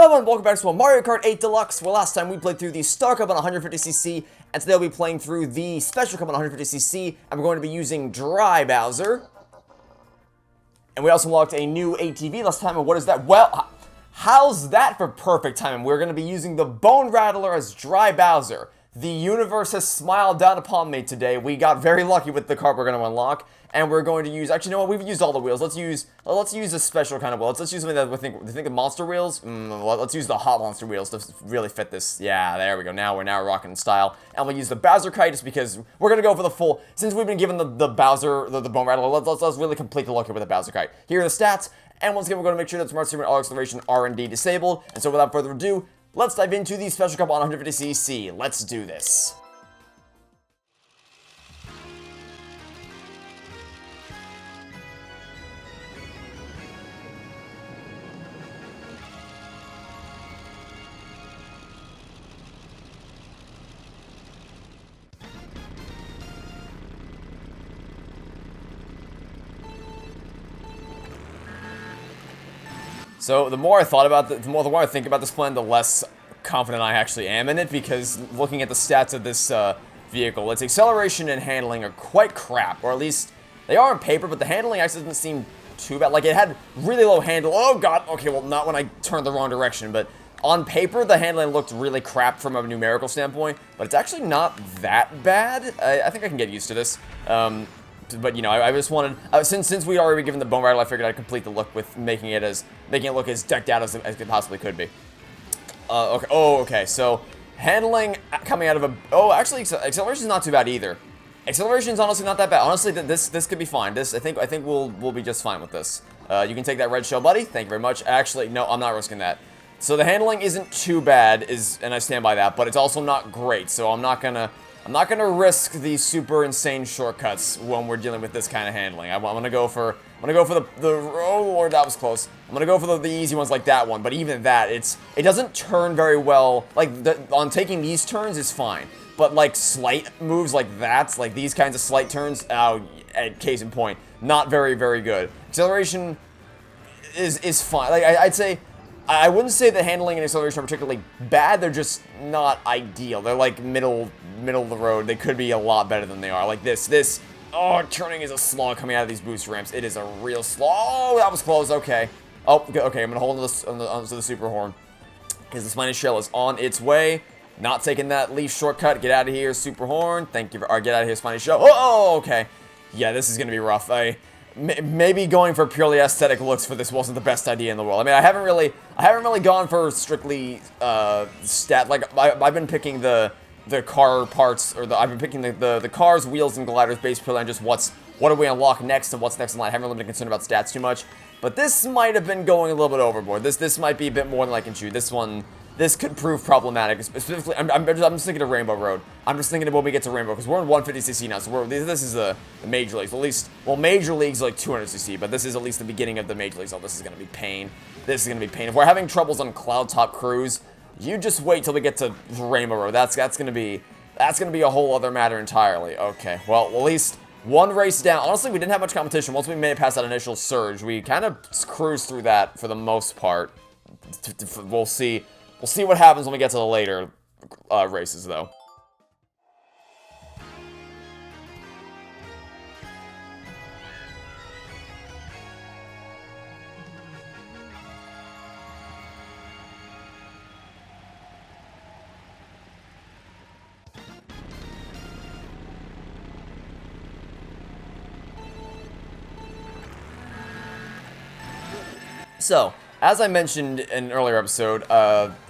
Hello and welcome back to Mario Kart 8 Deluxe, where last time we played through the Star Cup on 150cc, and today we'll be playing through the Special Cup on 150cc, and we're going to be using Dry Bowser. And we also unlocked a new ATV last time, and what is that? Well, how's that for perfect timing? We're going to be using the Bone Rattler as Dry Bowser. The universe has smiled down upon me today. We got very lucky with the card we're going to unlock, and we're going to use, actually, you know what, we've used all the wheels. Let's use a special kind of wheel. Let's use something that we think of monster wheels. Let's use the hot monster wheels to really fit this. Yeah, there we go. Now we're rocking in style. And we'll use the Bowser Kite just because we're going to go for the full, since we've been given the Bowser, the Bone Rattler, let's really complete the look here with the Bowser Kite. Here are the stats, and once again, we're going to make sure that Smart Super and Auto Acceleration are indeed disabled. And so without further ado, let's dive into the Special Cup on 150cc. Let's do this. So the more I thought about the more I think about this plan, the less confident I actually am in it, because looking at the stats of this vehicle, its acceleration and handling are quite crap, or at least they are on paper, but the handling actually doesn't seem too bad. Like, it had really low handle. Oh god, okay, well, not when I turned the wrong direction, but on paper the handling looked really crap from a numerical standpoint, but it's actually not that bad. I think I can get used to this. But you know, I just wanted, since we'd already been given the Bone Rattler, I figured I'd complete the look with making it look as decked out as it possibly could be. Okay. Oh, okay. So handling coming out of a, oh, actually acceleration's not too bad either. Acceleration's honestly not that bad. Honestly, this could be fine. I think we'll be just fine with this. You can take that red shell, buddy. Thank you very much. Actually, no, I'm not risking that. So the handling isn't too bad, and I stand by that, but it's also not great. So I'm not gonna risk the super insane shortcuts when we're dealing with this kind of handling. I'm gonna go for the oh lord, that was close. I'm gonna go for the easy ones like that one, but even that, it doesn't turn very well. Like, on taking these turns is fine, but like slight moves like that, like these kinds of slight turns, case in point, not very good. Acceleration is fine. Like, I'd say, I wouldn't say the handling and acceleration are particularly bad. They're just not ideal. They're like middle of the road. They could be a lot better than they are. Like this. Oh, turning is a slog coming out of these boost ramps. It is a real slog. Oh, that was close. Okay. Oh, okay. I'm gonna hold onto the super horn because the spiny shell is on its way. Not taking that leaf shortcut. Get out of here, super horn. Thank you. Or get out of here, spiny shell. Oh, okay. Yeah, this is gonna be rough. Maybe going for purely aesthetic looks for this wasn't the best idea in the world. I mean, I haven't really gone for strictly stat. Like, I've been picking the car parts, or I've been picking the cars, wheels, and gliders based purely on just what do we unlock next and what's next in line. I haven't really been concerned about stats too much, but this might have been going a little bit overboard. This might be a bit more than I can chew. This could prove problematic. Specifically, I'm just thinking of Rainbow Road. I'm just thinking of when we get to Rainbow, because we're in 150cc now, so this is the Major Leagues. At least, well, Major League's like 200cc, but this is at least the beginning of the Major Leagues. Oh, this is going to be pain. This is going to be pain. If we're having troubles on Cloud Top Cruise, you just wait till we get to Rainbow Road. That's going to be a whole other matter entirely. Okay, well, at least one race down. Honestly, we didn't have much competition. Once we made it past that initial surge, we kind of cruised through that for the most part. We'll see. We'll see what happens when we get to the later races, though. So, as I mentioned in an earlier episode,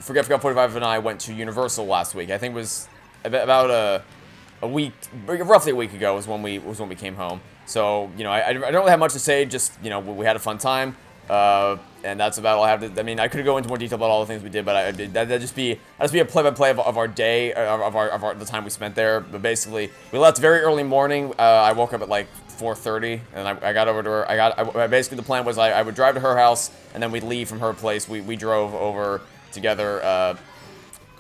Forget 45 and I went to Universal last week. I think it was about a week, roughly a week ago was when we came home. So, you know, I don't really have much to say. Just, you know, we had a fun time, and that's about all I have to. I mean, I could go into more detail about all the things we did, but that'd just be a play-by-play of our day, of the time we spent there. But basically, we left very early morning. I woke up at like 4:30, and I got over to her. Basically, the plan was I would drive to her house, and then we'd leave from her place. We drove over together,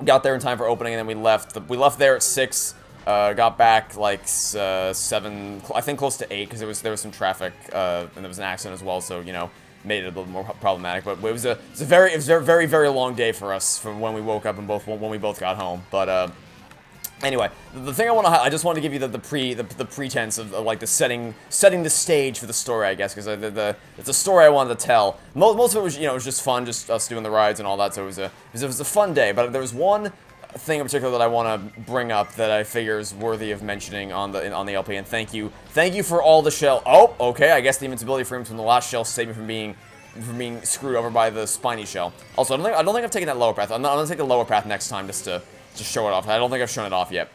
got there in time for opening, and then we left. We left there at 6, got back like 7, I think close to 8, because there was some traffic, and there was an accident as well, so, you know, made it a little more problematic. But it was a very very very long day for us from when we woke up and when we both got home. But anyway, the thing I just want to give you the pretense of like the setting the stage for the story, I guess, because it's a story I wanted to tell. Most of it was, it was just fun, just us doing the rides and all that. So it was a fun day. But there was one thing in particular that I want to bring up that I figure is worthy of mentioning on the LP. And thank you for all the shell. Oh, okay. I guess the invincibility frames from the last shell saved me from being screwed over by the spiny shell. Also, I don't think I've taken that lower path. I'm gonna take the lower path next time just to show it off. I don't think I've shown it off yet.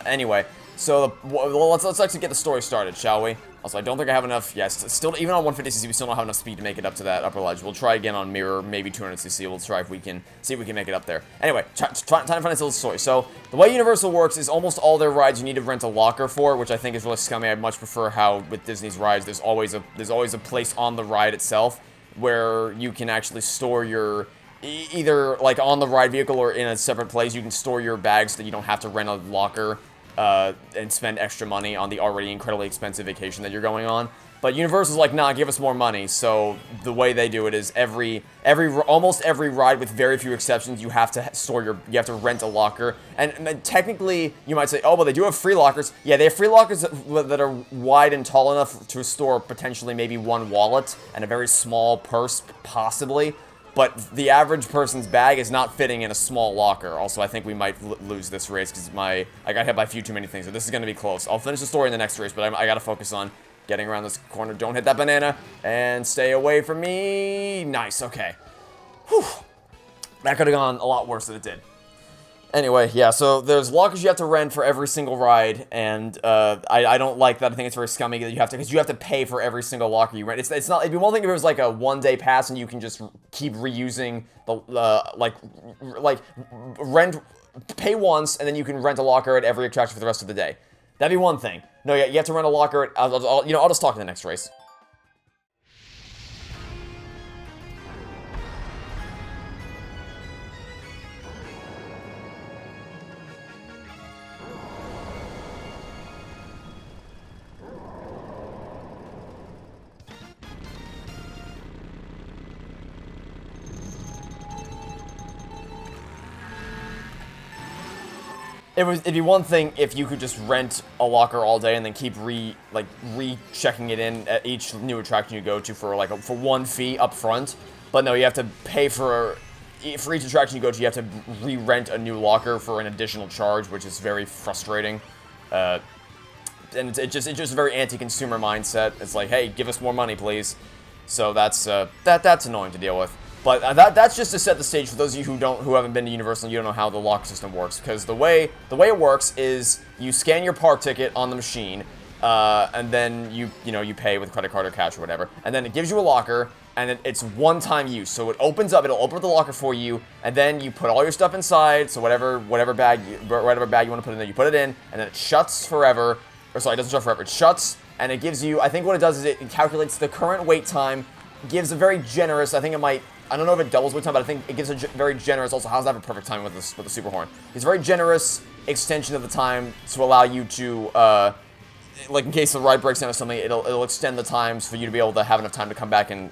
Anyway, so let's actually get the story started, shall we? Also, I don't think I have enough. Yes, still, even on 150cc, we still don't have enough speed to make it up to that upper ledge. We'll try again on mirror, maybe 200cc. We'll try if we can make it up there. Anyway, time to find a little story. So the way Universal works is almost all their rides you need to rent a locker for, which I think is really scummy. I much prefer how with Disney's rides, there's always a place on the ride itself where you can actually store your either like on the ride vehicle or in a separate place. You can store your bags so that you don't have to rent a locker and spend extra money on the already incredibly expensive vacation that you're going on. But Universal's like, nah, give us more money. So the way they do it is almost every ride, with very few exceptions, you have to rent a locker. And technically, you might say, oh, well, they do have free lockers. Yeah, they have free lockers that are wide and tall enough to store potentially maybe one wallet and a very small purse, possibly. But the average person's bag is not fitting in a small locker. Also, I think we might lose this race because I got hit by a few too many things. So this is going to be close. I'll finish the story in the next race, but I got to focus on getting around this corner. Don't hit that banana. And stay away from me. Nice. Okay. Whew. That could have gone a lot worse than it did. Anyway, yeah, so there's lockers you have to rent for every single ride, and I don't like that. I think it's very scummy that because you have to pay for every single locker you rent. It's not. It'd be one thing if it was like a one-day pass and you can just keep reusing pay once and then you can rent a locker at every attraction for the rest of the day. That'd be one thing. No, yeah, you have to rent a locker at. I'll just talk in the next race. It'd be one thing if you could just rent a locker all day and then keep rechecking it in at each new attraction you go to for one fee up front. But no, you have to pay for each attraction you go to. You have to re-rent a new locker for an additional charge, which is very frustrating. And it's just a very anti-consumer mindset. It's like, hey, give us more money, please. So that's annoying to deal with. But that's just to set the stage for those of you who haven't been to Universal and you don't know how the locker system works. Because the way it works is you scan your park ticket on the machine, and then you pay with credit card or cash or whatever, and then it gives you a locker, and it's one-time use. So it'll open up the locker for you, and then you put all your stuff inside. So whatever bag you want to put in there, you put it in, and then it shuts forever. Or sorry, it doesn't shut forever. It shuts, and it gives you. I think what it does is it calculates the current wait time, gives a very generous. I don't know if it doubles wait time, but I think it gives a very generous. Also, how's that for perfect time with the Super Horn? It's a very generous extension of the time to allow you to, like in case the ride breaks down or something, it'll extend the times for you to be able to have enough time to come back and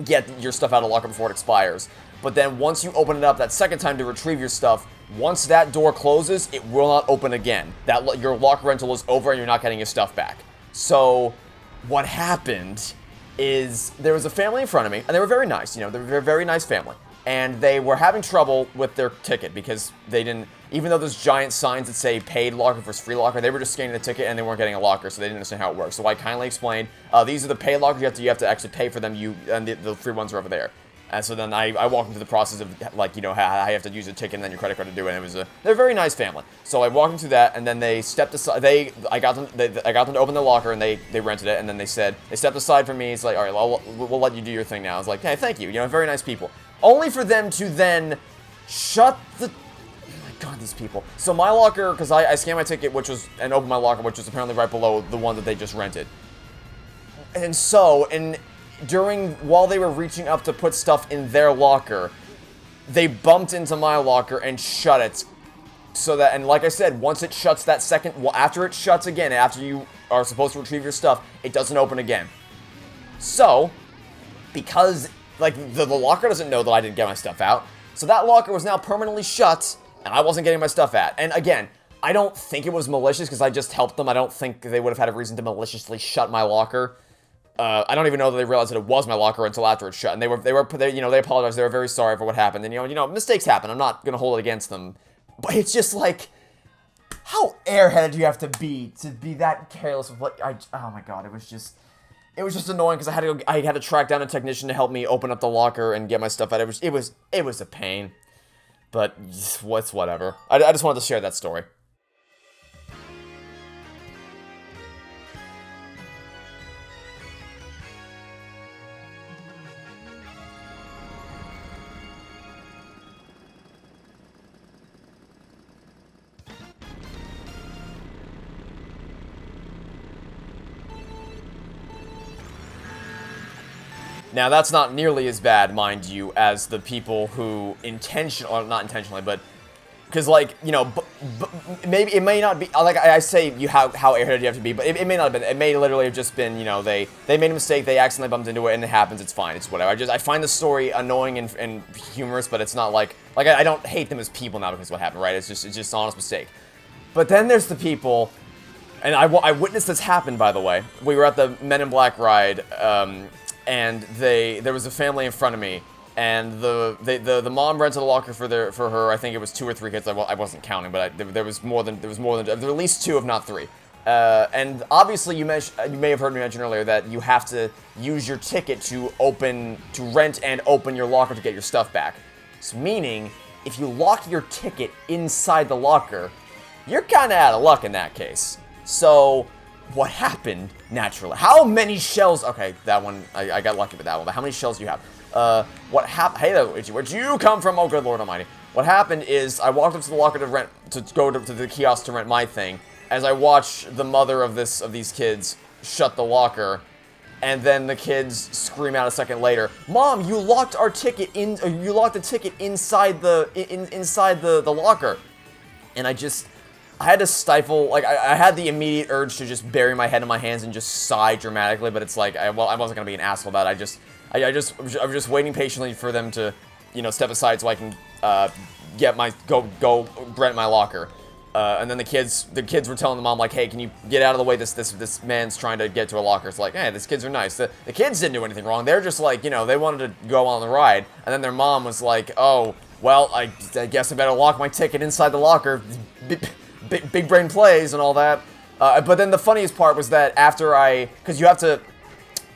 get your stuff out of the locker before it expires. But then once you open it up that second time to retrieve your stuff, once that door closes, it will not open again. Your locker rental is over and you're not getting your stuff back. So what happened is there was a family in front of me, and they were very nice, they're a very nice family, and they were having trouble with their ticket because they didn't, even though there's giant signs that say paid locker versus free locker, they were just scanning the ticket and they weren't getting a locker, so they didn't understand how it works. So I kindly explained, these are the paid lockers, you have to actually pay for them, and the free ones are over there. And so then I walked them through the process of, how you have to use a ticket and then your credit card to do it. And they're a very nice family. So I walked them through that, and then they stepped aside. I got them to open their locker, and they rented it. And then they stepped aside from me. It's like, all right, we'll let you do your thing now. I was like, hey, thank you. Very nice people. Only for them to then shut the. Oh my God, these people. So my locker, because I scanned my ticket, and opened my locker, which was apparently right below the one that they just rented. And so, while they were reaching up to put stuff in their locker, they bumped into my locker and shut it. So that, and like I said, once it shuts that second, after it shuts again, after you are supposed to retrieve your stuff, it doesn't open again. So, because, like, the locker doesn't know that I didn't get my stuff out, so that locker was now permanently shut, and I wasn't getting my stuff out. And again, I don't think it was malicious, because I just helped them. I don't think they would have had a reason to maliciously shut my locker. I don't even know that they realized that it was my locker until after it shut, and they apologized. They were very sorry for what happened, and, you know, mistakes happen. I'm not gonna hold it against them, but it's just like, how airheaded do you have to be that careless with what oh my god, it was just annoying, because I had to track down a technician to help me open up the locker and get my stuff out. It was a pain, but it's whatever. I just wanted to share that story. Now, that's not nearly as bad, mind you, as the people who or not intentionally, but, because, like, you know, maybe, it may not be, like, I say how airheaded you have to be, but it may not have been, it may literally have just been, you know, they made a mistake, they accidentally bumped into it, and it happens, it's fine, it's whatever. I find the story annoying and humorous, but it's not like I don't hate them as people now because of what happened, right? It's just an honest mistake. But then there's the people, and I witnessed this happen, by the way. We were at the Men in Black ride, and there was a family in front of me, and the mom rented a locker for her. I think it was 2 or 3 kids. I wasn't counting, but there was more than there were at least 2, if not 3. And obviously, you may have heard me mention earlier that you have to use your ticket to rent and open your locker to get your stuff back. So meaning, if you lock your ticket inside the locker, you're kind of out of luck in that case. So, what happened, naturally? How many shells? Okay, that one, I got lucky with that one, but how many shells do you have? What happened? Hey there, Luigi, where'd you come from? Oh, good Lord Almighty. What happened is, I walked up to the locker to go to the kiosk to rent my thing, as I watched the mother of these kids shut the locker, and then the kids scream out a second later, "Mom, you locked our ticket you locked the ticket inside the locker." And I had to stifle, like, I had the immediate urge to just bury my head in my hands and just sigh dramatically, but it's like, I wasn't gonna be an asshole about it. I was just waiting patiently for them to, you know, step aside so I can, go rent my locker. And then the kids were telling the mom, like, "Hey, can you get out of the way? This man's trying to get to a locker." It's like, hey, these kids are nice. The kids didn't do anything wrong. They're just like, you know, they wanted to go on the ride. And then their mom was like, "Oh, well, I guess I better lock my ticket inside the locker." Big brain plays and all that. But then the funniest part was that after because you have to,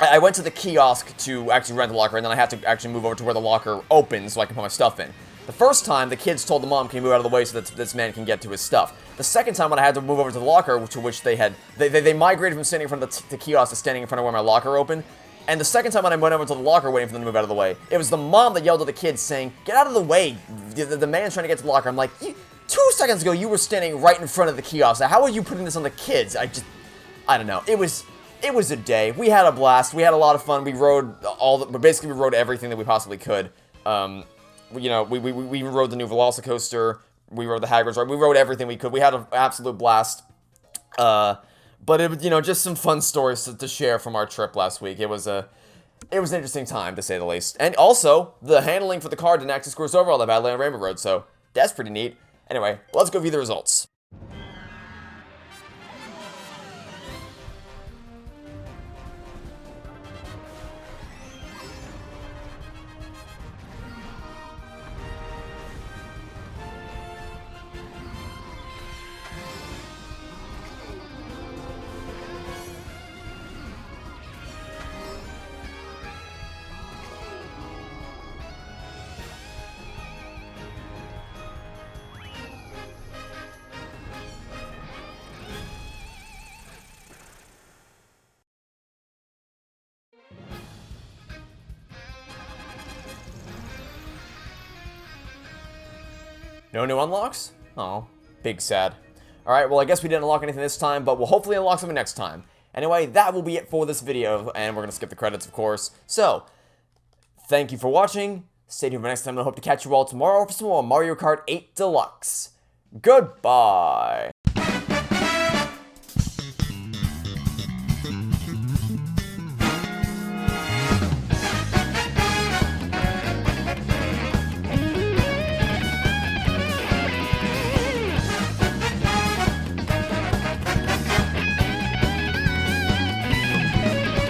I went to the kiosk to actually rent the locker, and then I have to actually move over to where the locker opens so I can put my stuff in. The first time, the kids told the mom, "Can you move out of the way so that this man can get to his stuff?" The second time, when I had to move over to the locker, to which they migrated from standing in front of the kiosk to standing in front of where my locker opened. And the second time when I went over to the locker waiting for them to move out of the way, it was the mom that yelled at the kids saying, "Get out of the way, the man's trying to get to the locker." I'm like, 2 seconds ago, you were standing right in front of the kiosk. How are you putting this on the kids? I don't know. It was a day. We had a blast. We had a lot of fun. We rode we rode everything that we possibly could. You know, we rode the new Velocicoaster. We rode the Hagrid's ride. We rode everything we could. We had an absolute blast. But it was, you know, just some fun stories to share from our trip last week. It was an interesting time, to say the least. And also, the handling for the car didn't actually screw us over all that badly on Rainbow Road, so that's pretty neat. Anyway, let's go view the results. No new unlocks? Oh, big sad. Alright, well, I guess we didn't unlock anything this time, but we'll hopefully unlock something next time. Anyway, that will be it for this video, and we're going to skip the credits, of course. So, thank you for watching. Stay tuned for next time, and I hope to catch you all tomorrow for some more Mario Kart 8 Deluxe. Goodbye!